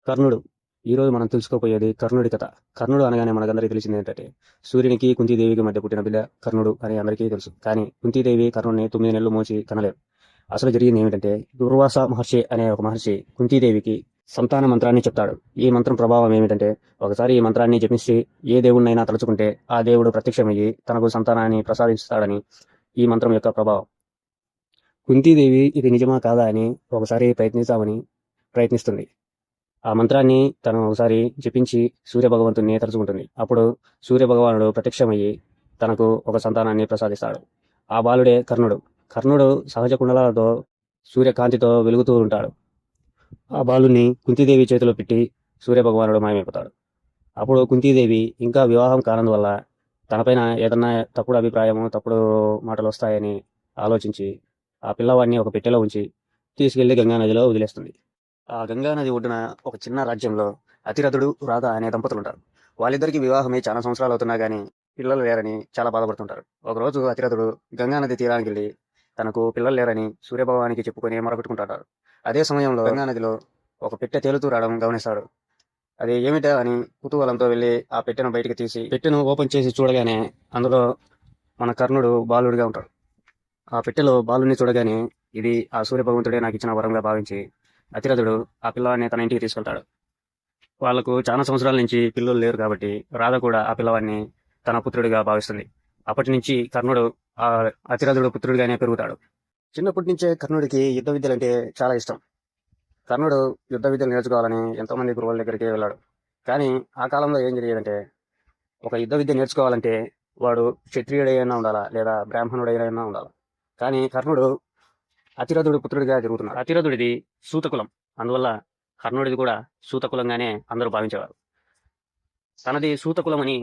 కర్ణుడు. ఈరోజు మనం తెలుసుకోపోయేది కర్ణుడి కథ. కర్ణుడు అనగానే మనకందరికీ తెలిసింది ఏంటంటే, సూర్యునికి కుంతీదేవికి మధ్య పుట్టిన బిడ్డ కర్ణుడు అని అందరికీ తెలుసు. కానీ కుంతీదేవి కర్ణుడిని 9 నెలలు మోసి కనలేదు. అసలు జరిగింది ఏమిటంటే, దుర్వాస మహర్షి అనే ఒక మహర్షి కుంతీదేవికి సంతాన మంత్రాన్ని చెప్తాడు. ఈ మంత్రం ప్రభావం ఏమిటంటే, ఒకసారి ఈ మంత్రాన్ని జపించి ఏ దేవుడినైనా తలుచుకుంటే ఆ దేవుడు ప్రత్యక్షమయ్యి తనకు సంతానాన్ని ప్రసాదిస్తాడని ఈ మంత్రం యొక్క ప్రభావం. కుంతీదేవి ఇది నిజమా కాదా అని ఒకసారి ప్రయత్నిస్తుంది. ఆ మంత్రాన్ని తను ఒకసారి జపించి సూర్యభగవంతుణ్ణి తలుచుకుంటుంది. అప్పుడు సూర్యభగవానుడు ప్రత్యక్షమయ్యి తనకు ఒక సంతానాన్ని ప్రసాదిస్తాడు. ఆ బాలుడే కర్ణుడు. కర్ణుడు సహజ కుండలాలతో సూర్యకాంతితో వెలుగుతూ ఉంటాడు. ఆ బాలుని కుంతీదేవి చేతిలో పెట్టి సూర్యభగవానుడు మాయమైపోతాడు. అప్పుడు కుంతీదేవి ఇంకా వివాహం కానందువల్ల తనపైన ఏదన్నా తప్పుడు అభిప్రాయము, తప్పుడు మాటలు వస్తాయని ఆలోచించి ఆ పిల్లవాడిని ఒక పెట్టెలో ఉంచి తీసుకెళ్లి గంగానదిలో వదిలేస్తుంది. ఆ గంగానది ఒడ్డున ఒక చిన్న రాజ్యంలో అతిరథుడు, రాధ అనే దంపతులు ఉంటారు. వాళ్ళిద్దరికి వివాహమై చాలా సంవత్సరాలు అవుతున్నా గానీ పిల్లలు లేరని చాలా బాధపడుతుంటారు. ఒకరోజు అతిరథుడు గంగానది తీరానికి వెళ్ళి తనకు పిల్లలు లేరని సూర్యభగవానికి చెప్పుకొని మొరపెట్టుకుంటాడు. అదే సమయంలో గంగానదిలో ఒక పెట్టె తేలుతూ రావడం గమనిస్తాడు. అది ఏమిటా అని కుతూహలంతో వెళ్ళి ఆ పెట్టెను బయటికి తీసి పెట్టెను ఓపెన్ చేసి చూడగానే అందులో మన కర్ణుడు బాలుడిగా ఉంటాడు. ఆ పెట్టెలో బాలుని చూడగానే ఇది ఆ సూర్యభగవంతుడే నాకు ఇచ్చిన వరంగా భావించి అతిరథుడు ఆ పిల్లవాడిని తన ఇంటికి తీసుకెళ్తాడు. వాళ్లకు చాలా సంవత్సరాల నుంచి పిల్లలు లేరు కాబట్టి రాధ కూడా ఆ పిల్లవాడిని తన పుత్రుడిగా భావిస్తుంది. అప్పటి నుంచి కర్ణుడు ఆ అతిరథుడు పుత్రుడిగానే పెరుగుతాడు. చిన్నప్పటి నుంచే కర్ణుడికి యుద్ధ విద్యలంటే చాలా ఇష్టం. కర్ణుడు యుద్ధ విద్యలు నేర్చుకోవాలని ఎంతో మంది గురువుల దగ్గరికి వెళ్ళాడు. కానీ ఆ కాలంలో ఏం జరిగేదంటే, ఒక యుద్ధ విద్య నేర్చుకోవాలంటే వాడు క్షత్రియుడైనా ఉండాలా లేదా బ్రాహ్మణుడైనా ఉండాలా. కానీ కర్ణుడు అతిరథుడు పుత్రుడిగా జరుగుతున్నాడు. అతిరథుడిది సూతకులం, అందువల్ల కర్ణుడిది కూడా సూతకులంగానే అందరూ భావించేవారు. తనది సూతకులం అని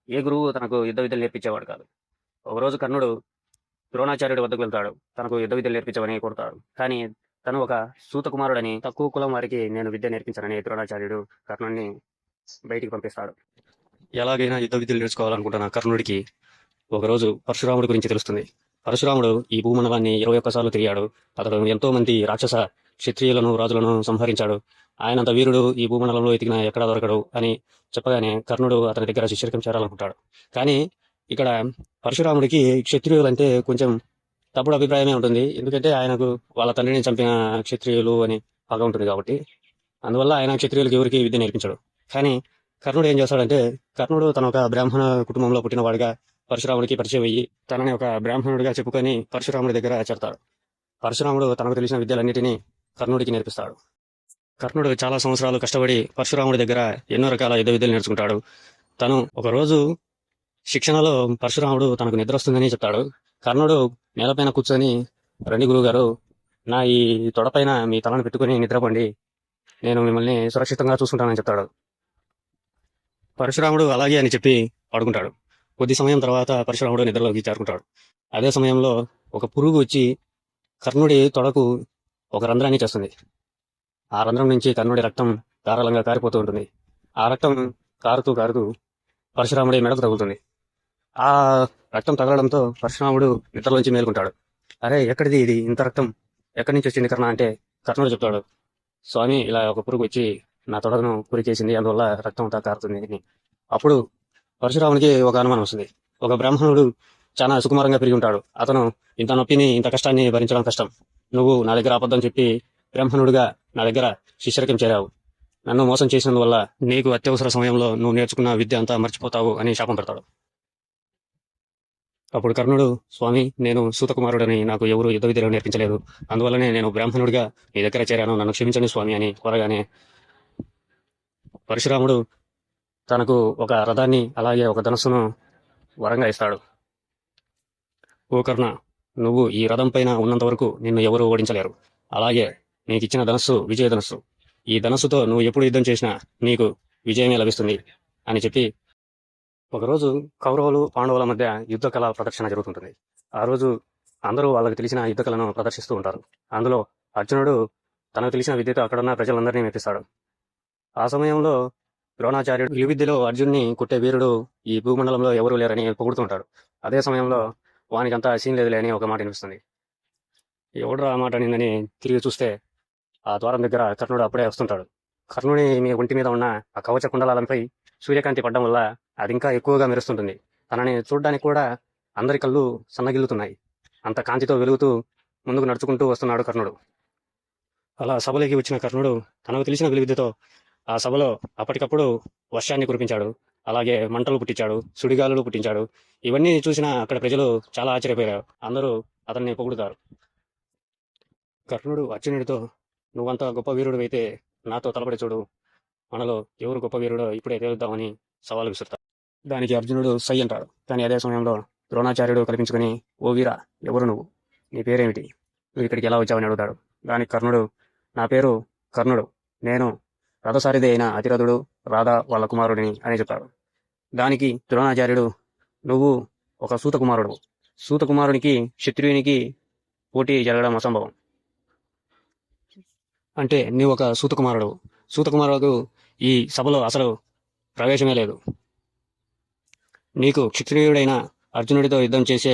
ఏ గురువు తనకు యుద్ధ విద్యలు నేర్పించేవాడు కాదు. ఒకరోజు కర్ణుడు ద్రోణాచార్యుడి వద్దకు వెళ్తాడు. తనకు యుద్ధ విద్యలు నేర్పించమని కోరుతాడు. కానీ తను ఒక సూతకుమారుడని, తక్కువ కులం వారికి నేను విద్య నేర్పించానని ద్రోణాచార్యుడు కర్ణుడిని బయటికి పంపిస్తాడు. ఎలాగైనా యుద్ధ విద్యలు నేర్చుకోవాలనుకుంటున్న కర్ణుడికి ఒకరోజు పరశురాముడి గురించి తెలుస్తుంది. పరశురాముడు ఈ భూమండలాన్ని 21 సార్లు తిరిగాడు. అతడు ఎంతో మంది రాక్షస క్షత్రియులను, రాజులను సంహరించాడు. ఆయనంత వీరుడు ఈ భూమండలంలో ఎతికినా ఎక్కడా దొరకడు అని చెప్పగానే కర్ణుడు అతని దగ్గర శిష్యరికం చేరాలనుకుంటాడు. కానీ ఇక్కడ పరశురాముడికి క్షత్రియులంటే కొంచెం తప్పుడు అభిప్రాయమే ఉంటుంది. ఎందుకంటే ఆయనకు వాళ్ళ తండ్రిని చంపిన క్షత్రియులు అని పగ ఉంటుంది కాబట్టి, అందువల్ల ఆయన క్షత్రియులకు ఎవరికి విద్య నేర్పించాడు. కానీ కర్ణుడు ఏం చేస్తాడంటే, కర్ణుడు తన ఒక బ్రాహ్మణ కుటుంబంలో పుట్టినవాడిగా పరశురాముడికి పరిచయం అయ్యి తనని ఒక బ్రాహ్మణుడిగా చెప్పుకొని పరశురాముడి దగ్గర చేరతాడు. పరశురాముడు తనకు తెలిసిన విద్యలన్నిటినీ కర్ణుడికి నేర్పిస్తాడు. కర్ణుడు చాలా సంవత్సరాలు కష్టపడి పరశురాముడి దగ్గర ఎన్నో రకాల యుద్ధ విద్యలు నేర్చుకుంటాడు. తను ఒకరోజు శిక్షణలో పరశురాముడు తనకు నిద్ర వస్తుందని చెప్తాడు. కర్ణుడు నేలపైన కూర్చొని, రండి గురువు గారు, నా ఈ తొడపైన మీ తలను పెట్టుకుని నిద్రపోండి, నేను మిమ్మల్ని సురక్షితంగా చూసుకుంటానని చెప్తాడు. పరశురాముడు అలాగే అని చెప్పి పడుకుంటాడు. కొద్ది సమయం తర్వాత పరశురాముడు నిద్రలోకి చేరుకుంటాడు. అదే సమయంలో ఒక పురుగు వచ్చి కర్ణుడి తొడకు ఒక రంధ్రాన్ని చేస్తుంది. ఆ రంధ్రం నుంచి కర్ణుడి రక్తం ధారాళంగా కారిపోతూ ఉంటుంది. ఆ రక్తం కారుతూ పరశురాముడి మెడకు తగులుతుంది. ఆ రక్తం తగలడంతో పరశురాముడు నిద్రలోంచి మేలుకుంటాడు. అరే, ఎక్కడిది ఇది, ఇంత రక్తం ఎక్కడి నుంచి వచ్చింది కర్ణ అంటే కర్ణుడు చెప్తాడు, స్వామి, ఇలా ఒక పురుగు వచ్చి నా తొడను కురికేసింది, అందువల్ల రక్తం అంతా కారుతుంది అని. అప్పుడు పరశురామునికి ఒక అనుమానం వస్తుంది. ఒక బ్రాహ్మణుడు చాలా సుకుమారంగా పెరిగి ఉంటాడు. అతను ఇంత నొప్పిని, ఇంత కష్టాన్ని భరించడం కష్టం. నువ్వు నా దగ్గర అబద్ధం చెప్పి బ్రాహ్మణుడిగా నా దగ్గర శిష్యరికం చేరావు. నన్ను మోసం చేసినందువల్ల నీకు అత్యవసర సమయంలో నువ్వు నేర్చుకున్న విద్య అంతా మర్చిపోతావు అని శాపం పెడతాడు. అప్పుడు కర్ణుడు, స్వామి, నేను సూతకుమారుడని నాకు ఎవరు యుద్ధ విద్యలు నేర్పించలేదు, అందువల్లనే నేను బ్రాహ్మణుడిగా మీ దగ్గర చేరాను, నన్ను క్షమించండి స్వామి అని కోరగానే పరశురాముడు తనకు ఒక రథాన్ని అలాగే ఒక ధనస్సును వరంగా ఇస్తాడు. ఓ కర్ణ, నువ్వు ఈ రథం పైన ఉన్నంత వరకు నిన్ను ఎవరు ఓడించలేరు. అలాగే నీకిచ్చిన ధనస్సు విజయ ధనస్సు. ఈ ధనస్సుతో నువ్వు ఎప్పుడు యుద్ధం చేసినా నీకు విజయమే లభిస్తుంది అని చెప్పి, ఒకరోజు కౌరవులు, పాండవుల మధ్య యుద్ధ కళ ప్రదర్శన జరుగుతుంటుంది. ఆ రోజు అందరూ వాళ్ళకి తెలిసిన యుద్ధ కళను ప్రదర్శిస్తూ ఉంటారు. అందులో అర్జునుడు తనకు తెలిసిన విద్యతో అక్కడున్న ప్రజలందరినీ మెప్పిస్తాడు. ఆ సమయంలో ద్రోణాచార్యుడు ఈ విద్యలో అర్జున్ని కొట్టే వీరుడు ఈ భూమండలంలో ఎవరూ లేరని పొగుడుతుంటాడు. అదే సమయంలో వానికంతా సీన్ లేదులే అని ఒక మాట వినిపిస్తుంది. ఎవడరా ఆ మాట అనిందని తిరిగి చూస్తే ఆ ద్వారం దగ్గర కర్ణుడు అప్పుడే వస్తుంటాడు. కర్ణుని ఒంటి మీద ఉన్న ఆ కవచ కుండలాలపై సూర్యకాంతి పడడం వల్ల అది ఇంకా ఎక్కువగా మెరుస్తుంటుంది. తనని చూడడానికి కూడా అందరి కళ్ళు సన్నగిల్లుతున్నాయి. అంత కాంతితో వెలుగుతూ ముందుకు నడుచుకుంటూ వస్తున్నాడు కర్ణుడు. అలా సభలోకి వచ్చిన కర్ణుడు తనకు తెలిసిన విలువిద్యతో ఆ సభలో అప్పటికప్పుడు వర్షాన్ని కురిపించాడు. అలాగే మంటలు పుట్టించాడు, సుడిగాలులు పుట్టించాడు. ఇవన్నీ చూసిన అక్కడ ప్రజలు చాలా ఆశ్చర్యపోయారు. అందరూ అతన్ని పొగుడుతారు. కర్ణుడు అర్జునుడితో, నువ్వంత గొప్ప వీరుడు అయితే నాతో తలపడి చూడు, మనలో ఎవరు గొప్ప వీరుడో ఇప్పుడే తేలుద్దామని సవాలు విసురుతాడు. దానికి అర్జునుడు సై అంటాడు. కానీ అదే సమయంలో ద్రోణాచార్యుడు కల్పించుకుని, ఓ వీరా, ఎవరు నువ్వు, నీ పేరేమిటి, నువ్వు ఇక్కడికి ఎలా వచ్చావని అడుగుతాడు. దానికి కర్ణుడు, నా పేరు కర్ణుడు, నేను రథసారిది అయిన అతిరథుడు రాధ వాళ్ళ కుమారుడిని అని చెప్తాడు. దానికి ద్రోణాచార్యుడు, నువ్వు ఒక సూత కుమారుడు, సూత కుమారునికి క్షత్రియునికి పోటీ జరగడం అసంభవం. అంటే నీవు ఒక సూతకుమారుడు, సూతకుమారుడు ఈ సభలో అసలు ప్రవేశమే లేదు. నీకు క్షత్రియుడైన అర్జునుడితో యుద్ధం చేసే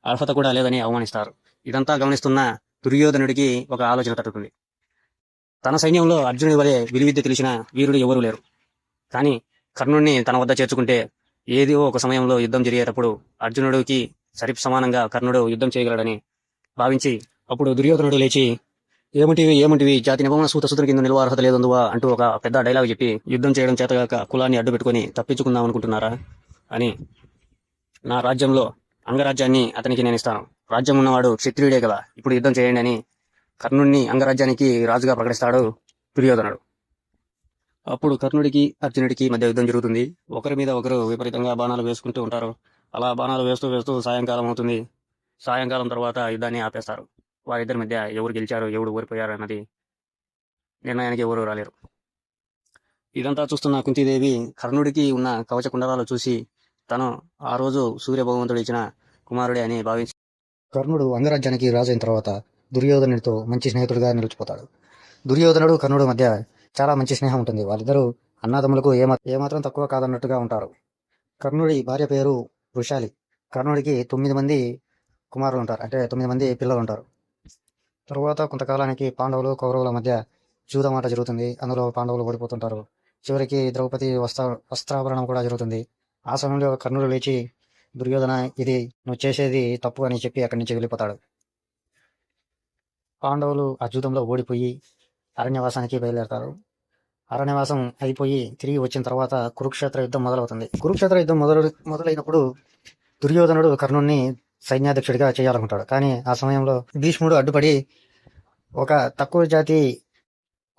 అర్హత కూడా లేదని అవమానిస్తారు. ఇదంతా గమనిస్తున్న దుర్యోధనుడికి ఒక ఆలోచన తట్టుతుంది. తన సైన్యంలో అర్జునుడి వలె విలువిద్య తెలిసిన వీరుడు ఎవరూ లేరు. కానీ కర్ణుడిని తన వద్ద చేర్చుకుంటే ఏదో ఒక సమయంలో యుద్ధం జరిగేటప్పుడు అర్జునుడికి సమానంగా కర్ణుడు యుద్ధం చేయగలడని భావించి అప్పుడు దుర్యోధనుడు లేచి, ఏమిటివి జాతి నిబంధన సూతుని కింద నిలువ అర్హత లేదందువా అంటూ ఒక పెద్ద డైలాగ్ చెప్పి, యుద్ధం చేయడం చేతగాక కులాన్ని అడ్డు పెట్టుకుని తప్పించుకుందాం అనుకుంటున్నారా అని, నా రాజ్యంలో అంగరాజ్యాన్ని అతనికి నేను ఇస్తాను, రాజ్యం ఉన్నవాడు క్షత్రియుడే కదా, ఇప్పుడు యుద్ధం చేయండి అని కర్ణుడిని అంగరాజ్యానికి రాజుగా ప్రకటిస్తాడు దుర్యోధనుడు. అప్పుడు కర్ణుడికి అర్జునుడికి మధ్య యుద్ధం జరుగుతుంది. ఒకరి మీద ఒకరు విపరీతంగా బాణాలు వేసుకుంటూ ఉంటారు. అలా బాణాలు వేస్తూ సాయంకాలం అవుతుంది. సాయంకాలం తర్వాత యుద్ధాన్ని ఆపేస్తారు. వారిద్దరి మధ్య ఎవరు గెలిచారు, ఎవరు ఓడిపోయారు అన్నది నిర్ణయానికి ఎవరు రాలేరు. ఇదంతా చూస్తున్న కుంతీదేవి కర్ణుడికి ఉన్న కవచ కుండలాలు చూసి తను ఆ రోజు సూర్య భగవంతుడు ఇచ్చిన కుమారుడే అని భావించి, కర్ణుడు అంగరాజ్యానికి రాజైన తర్వాత దుర్యోధనుడితో మంచి స్నేహితుడిగా నిలిచిపోతాడు. దుర్యోధనుడు కర్ణుడు మధ్య చాలా మంచి స్నేహం ఉంటుంది. వాళ్ళిద్దరూ అన్నాదమ్ములకు ఏమాత్రం తక్కువ కాదన్నట్టుగా ఉంటారు. కర్ణుడి భార్య పేరు వృషాలి. కర్ణుడికి 9 మంది కుమారులు ఉంటారు, అంటే 9 మంది పిల్లలు ఉంటారు. తరువాత కొంతకాలానికి పాండవులు కౌరవుల మధ్య జూదమాట జరుగుతుంది. అందులో పాండవులు ఓడిపోతుంటారు. చివరికి ద్రౌపది వస్త్రాభరణం కూడా జరుగుతుంది. ఆ సమయంలో కర్ణుడు లేచి, దుర్యోధన, ఇది నువ్వు చేసేది తప్పు అని చెప్పి అక్కడి నుంచి వెళ్ళిపోతాడు. పాండవులు ఆ జూదంలో ఓడిపోయి అరణ్యవాసానికి బయలుదేరతారు. అరణ్యవాసం అయిపోయి తిరిగి వచ్చిన తర్వాత కురుక్షేత్ర యుద్ధం మొదలవుతుంది. కురుక్షేత్ర యుద్ధం మొదలైనప్పుడు దుర్యోధనుడు కర్ణుడిని సైన్యాధ్యక్షుడిగా చేయాలనుకుంటాడు. కానీ ఆ సమయంలో భీష్ముడు అడ్డుపడి, ఒక తక్కువ జాతి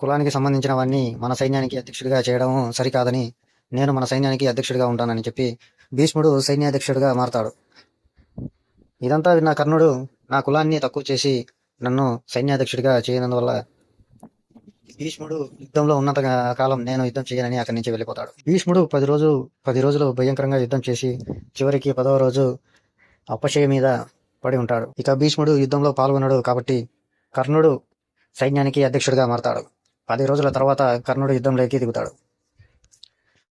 కులానికి సంబంధించిన వాడిని మన సైన్యానికి అధ్యక్షుడిగా చేయడం సరికాదని, నేను మన సైన్యానికి అధ్యక్షుడిగా ఉంటానని చెప్పి భీష్ముడు సైన్యాధ్యక్షుడిగా మారతాడు. ఇదంతా విన్న కర్ణుడు, నా కులాన్ని తక్కువ చేసి నన్ను సైన్యాధ్యక్షుడిగా చేయనందువల్ల భీష్ముడు యుద్ధంలో ఉన్నంత కాలం నేను యుద్ధం చేయనని అక్కడి నుంచి వెళ్ళిపోతాడు. భీష్ముడు 10 రోజులు భయంకరంగా యుద్ధం చేసి చివరికి 10వ రోజు అపచయ మీద పడి ఉంటాడు. ఇక భీష్ముడు యుద్ధంలో పాల్గొన్నాడు కాబట్టి కర్ణుడు సైన్యానికి అధ్యక్షుడిగా మారతాడు. 10 రోజుల తర్వాత కర్ణుడు యుద్ధంలోకి దిగుతాడు.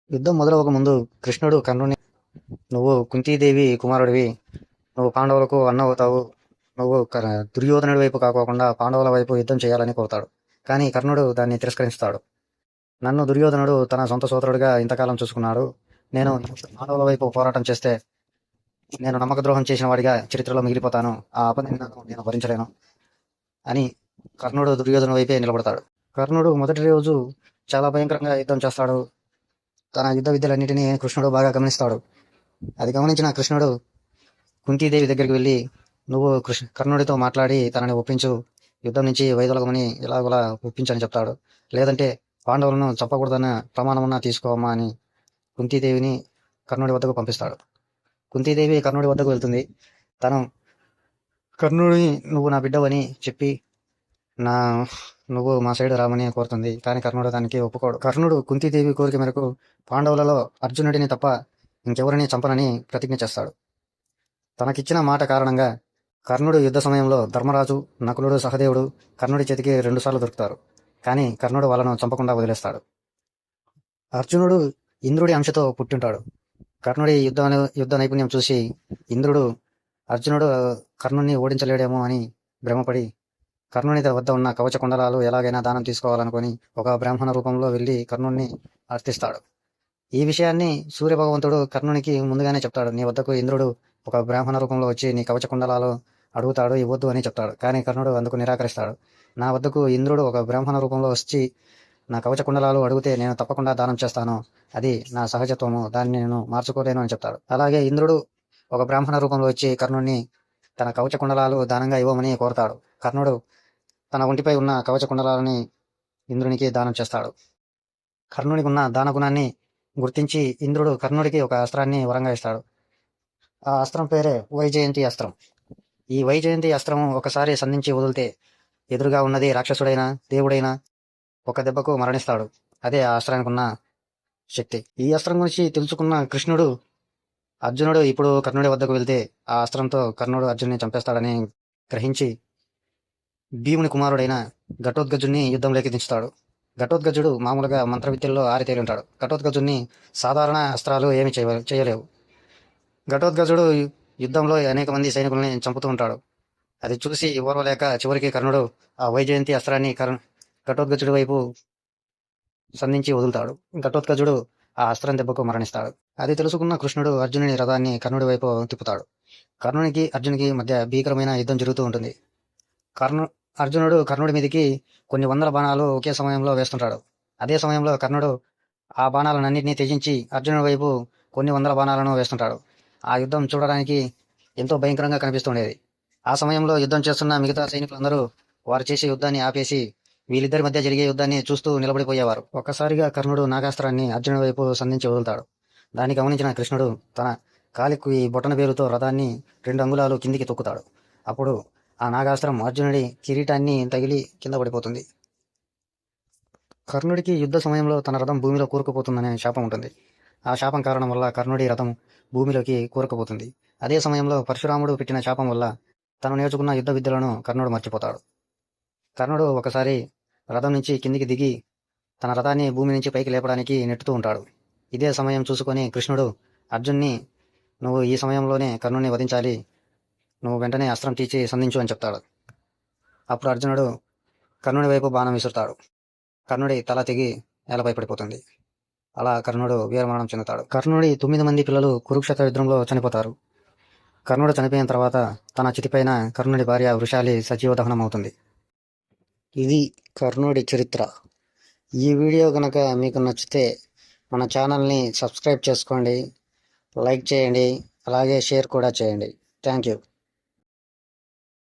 యుద్ధం మొదలవక ముందు కృష్ణుడు కర్ణుని, నువ్వు కుంతీదేవి కుమారుడివి, నువ్వు పాండవులకు అన్న అవుతావు, నువ్వు దుర్యోధనుడి వైపు కాకోకుండా పాండవుల వైపు యుద్ధం చేయాలని కోరుతాడు. కానీ కర్ణుడు దాన్ని తిరస్కరిస్తాడు. నన్ను దుర్యోధనుడు తన సొంత సోదరుడిగా ఇంతకాలం చూసుకున్నాడు. నేను పాండవుల వైపు పోరాటం చేస్తే నేను నమ్మక ద్రోహం చేసిన వాడిగా చరిత్రలో మిగిలిపోతాను. ఆ ఆపదని నేను భరించలేను అని కర్ణుడు దుర్యోధను వైపే నిలబడతాడు. కర్ణుడు మొదటి రోజు చాలా భయంకరంగా యుద్ధం చేస్తాడు. తన యుద్ధ విద్యలన్నిటినీ కృష్ణుడు బాగా గమనిస్తాడు. అది గమనించిన కృష్ణుడు కుంతీదేవి దగ్గరికి వెళ్ళి, నువ్వు కర్ణుడితో మాట్లాడి తనని ఒప్పించు, యుద్ధం నుంచి వైదొలగమని ఎలాగోలా ఒప్పించని చెప్తాడు. లేదంటే పాండవులను చంపకూడదన్న ప్రమాణమన్నా తీసుకోవమ్మా అని కుంతీదేవిని కర్ణుడి వద్దకు పంపిస్తాడు. కుంతీదేవి కర్ణుడి వద్దకు వెళ్తుంది. తను కర్ణుడిని నువ్వు నా బిడ్డవని చెప్పి నువ్వు మా సైడ్ రామని కోరుతుంది. కానీ కర్ణుడు దానికి ఒప్పుకోడు. కర్ణుడు కుంతీదేవి కోరిక మేరకు పాండవులలో అర్జునుడిని తప్ప ఇంకెవరిని చంపనని ప్రతిజ్ఞ చేస్తాడు. తనకిచ్చిన మాట కారణంగా కర్ణుడు యుద్ధ సమయంలో ధర్మరాజు, నకులుడు, సహదేవుడు కర్ణుడి చేతికి 2 సార్లు దొరుకుతారు. కానీ కర్ణుడు వాళ్ళను చంపకుండా వదిలేస్తాడు. అర్జునుడు ఇంద్రుడి అంశతో పుట్టింటాడు. కర్ణుడి యుద్ధ నైపుణ్యం చూసి ఇంద్రుడు, అర్జునుడు కర్ణుడిని ఓడించలేడేమో అని భ్రమపడి కర్ణుని వద్ద ఉన్న కవచ కుండలాలు ఎలాగైనా దానం తీసుకోవాలనుకుని ఒక బ్రాహ్మణ రూపంలో వెళ్లి కర్ణుణ్ణి అర్థిస్తాడు. ఈ విషయాన్ని సూర్యభగవంతుడు కర్ణునికి ముందుగానే చెప్తాడు. నీ వద్దకు ఇంద్రుడు ఒక బ్రాహ్మణ రూపంలో వచ్చి నీ కవచ కుండలాలు అడుగుతాడు, ఇవ్వద్దు అని చెప్తాడు. కానీ కర్ణుడు అందుకు నిరాకరిస్తాడు. నా వద్దకు ఇంద్రుడు ఒక బ్రాహ్మణ రూపంలో వచ్చి నా కవచ కుండలాలు అడిగితే నేను తప్పకుండా దానం చేస్తాను. అది నా సహజత్వము, దాన్ని నేను మార్చుకోలేను అని చెప్తాడు. అలాగే ఇంద్రుడు ఒక బ్రాహ్మణ రూపంలో వచ్చి కర్ణుడిని తన కవచ కుండలాలు దానంగా ఇవ్వమని కోరతాడు. కర్ణుడు తన ఒంటిపై ఉన్న కవచ కుండలాలని ఇంద్రునికి దానం చేస్తాడు. కర్ణునికి ఉన్న దాన గుణాన్ని గుర్తించి ఇంద్రుడు కర్ణుడికి ఒక అస్త్రాన్ని వరంగా ఇస్తాడు. ఆ అస్త్రం పేరే వైజయంతి అస్త్రం. ఈ వైజయంతి అస్త్రం ఒకసారి సంధించి వదిలితే ఎదురుగా ఉన్నది రాక్షసుడైనా దేవుడైనా ఒక దెబ్బకు మరణిస్తాడు. అదే ఆ అస్త్రానికి ఉన్న శక్తి. ఈ అస్త్రం గురించి తెలుసుకున్న కృష్ణుడు అర్జునుడు ఇప్పుడు కర్ణుడి వద్దకు వెళ్తే ఆ అస్త్రంతో కర్ణుడు అర్జున్ని చంపేస్తాడని గ్రహించి భీముని కుమారుడైన ఘటోత్కచుడిని యుద్ధంలోకి దించుతాడు. ఘటోత్కచుడు మామూలుగా మంత్ర విద్యల్లో ఆరితేలి ఉంటాడు. ఘటోత్కచుడిని సాధారణ అస్త్రాలు ఏమి చేయలేవు. ఘటోత్కచుడు యుద్ధంలో అనేక మంది సైనికుల్ని చంపుతూ ఉంటాడు. అది చూసి ఓర్వలేక చివరికి కర్ణుడు ఆ వైజయంతి అస్త్రాన్ని ఘటోత్కచుడి వైపు సంధించి వదులుతాడు. ఘటోత్కచుడు ఆ అస్త్రం దెబ్బకు మరణిస్తాడు. అది తెలుసుకున్న కృష్ణుడు అర్జునుని రథాన్ని కర్ణుడి వైపు తిప్పుతాడు. కర్ణునికి అర్జునికి మధ్య భీకరమైన యుద్ధం జరుగుతూ ఉంటుంది. అర్జునుడు కర్ణుడి మీదకి కొన్ని వందల బాణాలు ఒకే సమయంలో వేస్తుంటాడు. అదే సమయంలో కర్ణుడు ఆ బాణాలన్నింటినీ త్యజించి అర్జునుడి వైపు కొన్ని వందల బాణాలను వేస్తుంటాడు. ఆ యుద్ధం చూడడానికి ఎంతో భయంకరంగా కనిపిస్తుండేది. ఆ సమయంలో యుద్ధం చేస్తున్న మిగతా సైనికులందరూ వారు చేసే యుద్ధాన్ని ఆపేసి వీళ్ళిద్దరి మధ్య జరిగే యుద్ధాన్ని చూస్తూ నిలబడిపోయేవారు. ఒక్కసారిగా కర్ణుడు నాగాస్త్రాన్ని అర్జునుడి వైపు సంధించి వదులుతాడు. దాన్ని గమనించిన కృష్ణుడు తన కాలికి బొటన వేలుతో రథాన్ని 2 అంగుళాలు కిందికి తొక్కుతాడు. అప్పుడు ఆ నాగాస్త్రం అర్జునుడి కిరీటాన్ని తగిలి కింద పడిపోతుంది. కర్ణుడికి యుద్ధ సమయంలో తన రథం భూమిలో కూరుకుపోతుందనే శాపం ఉంటుంది. ఆ శాపం కారణం వల్ల కర్ణుడి రథం భూమిలోకి కూరుకుపోతుంది. అదే సమయంలో పరశురాముడు పెట్టిన శాపం వల్ల తను నేర్చుకున్న యుద్ధ విద్యలను కర్ణుడు మర్చిపోతాడు. కర్ణుడు ఒకసారి రథం నుంచి కిందికి దిగి తన రథాన్ని భూమి నుంచి పైకి లేపడానికి నెట్టుతూ ఉంటాడు. ఇదే సమయం చూసుకొని కృష్ణుడు అర్జున్ని, నువ్వు ఈ సమయంలోనే కర్ణుడిని వధించాలి, నువ్వు వెంటనే అస్త్రం తీసి సంధించు అని చెప్తాడు. అప్పుడు అర్జునుడు కర్ణుడి వైపు బాణం విసురుతాడు. కర్ణుడి తల తెగి నేలపై పడిపోతుంది. అలా కర్ణుడు వీరమరణం చెందుతాడు. కర్ణుడి 9 మంది పిల్లలు కురుక్షేత్ర యుద్ధంలో చనిపోతారు. కర్ణుడు చనిపోయిన తర్వాత తన చితిపైన కర్ణుడి భార్య వృషాలి సజీవ దహనం అవుతుంది. ఇది కర్ణుడి చరిత్ర. ఈ వీడియో కనుక మీకు నచ్చితే మన ఛానల్ని సబ్స్క్రైబ్ చేసుకోండి, లైక్ చేయండి, అలాగే షేర్ కూడా చేయండి. Thank you.